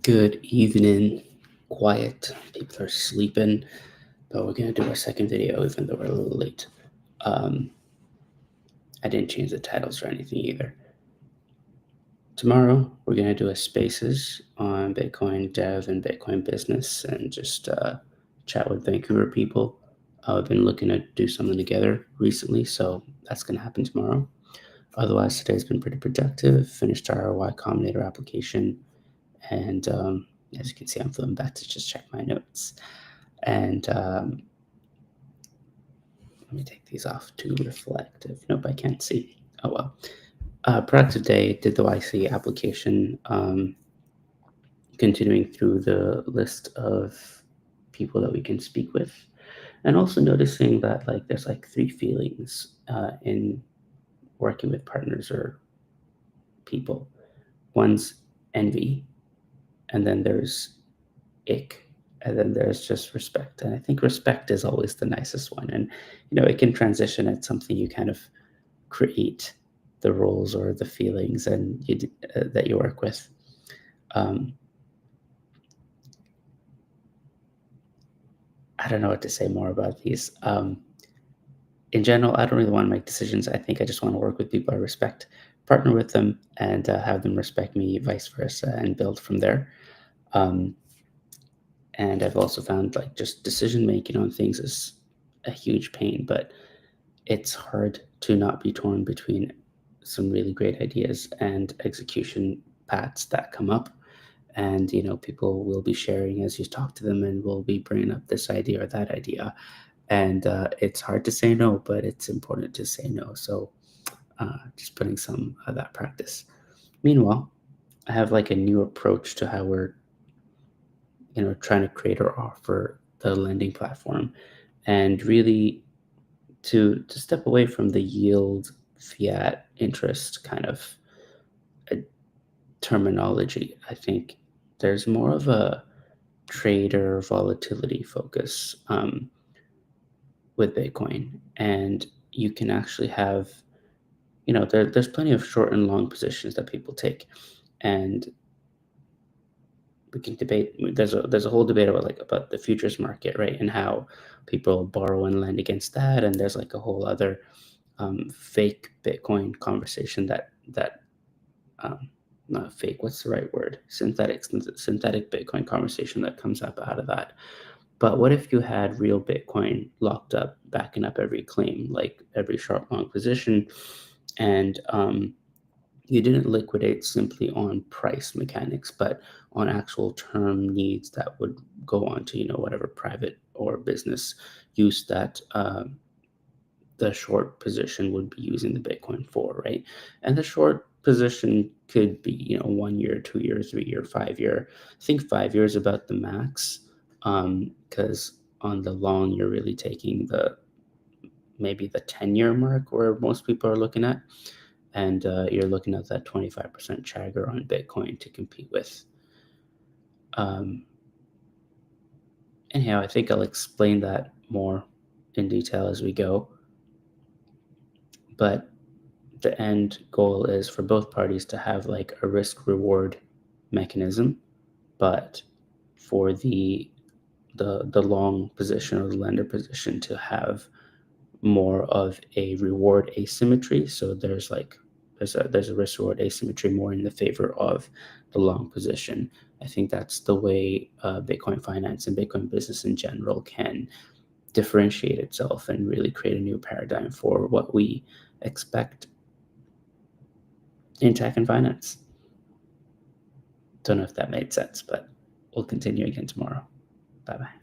Good evening. Quiet. People are sleeping, but we're gonna do our second video even though we're a little late. Um, I didn't change the titles or anything either. Tomorrow we're gonna do a spaces on Bitcoin dev and Bitcoin business and just chat with Vancouver people. I've been looking to do something together recently, so that's gonna happen tomorrow. Otherwise, today's been pretty productive. Finished our Y Combinator application. And as you can see, I'm flipping back to just check my notes. And let me take these off to reflective. Nope, I can't see. Oh well. Productive day, did the YC application. Continuing through the list of people that we can speak with. And also noticing that there's three feelings in working with partners or people. One's envy, and then there's ick, and then there's just respect. And I think respect is always the nicest one, and it can transition at something you kind of create the roles or the feelings and that you work with. I don't know what to say more about these. In general, I don't really want to make decisions. I think I just want to work with people I respect, partner with them, and have them respect me, vice versa, and build from there. And I've also found just decision making on things is a huge pain, but it's hard to not be torn between some really great ideas and execution paths that come up. And people will be sharing as you talk to them, and will be bringing up this idea or that idea. And it's hard to say no, but it's important to say no. So just putting some of that practice. Meanwhile, I have a new approach to how we're trying to create or offer the lending platform, and really to step away from the yield fiat interest kind of uh, terminology. I think there's more of a trader volatility focus with Bitcoin, and you can actually have there's plenty of short and long positions that people take, and we can debate. There's a whole debate about the futures market, right, and how people borrow and lend against that, and there's a whole other fake Bitcoin conversation that um, not fake. What's the right word? Synthetic Bitcoin conversation that comes up out of that. But what if you had real Bitcoin locked up, backing up every claim, like every short long position, and you didn't liquidate simply on price mechanics, but on actual term needs that would go on to whatever private or business use that the short position would be using the Bitcoin for, right? And the short position could be 1 year, 2 year, 3 year, 5 year. I think 5 years is about the max, because on the long you're really taking maybe the 10-year mark where most people are looking at, and you're looking at that 25% chagger on Bitcoin to compete with. Um, Anyhow, I think I'll explain that more in detail as we go. But the end goal is for both parties to have a risk reward mechanism, but for the long position or the lender position to have more of a reward asymmetry. So there's a risk reward asymmetry more in the favor of the long position. I think that's the way Bitcoin finance and Bitcoin business in general can differentiate itself and really create a new paradigm for what we expect in tech and finance. Don't know if that made sense, but we'll continue again tomorrow. Bye bye.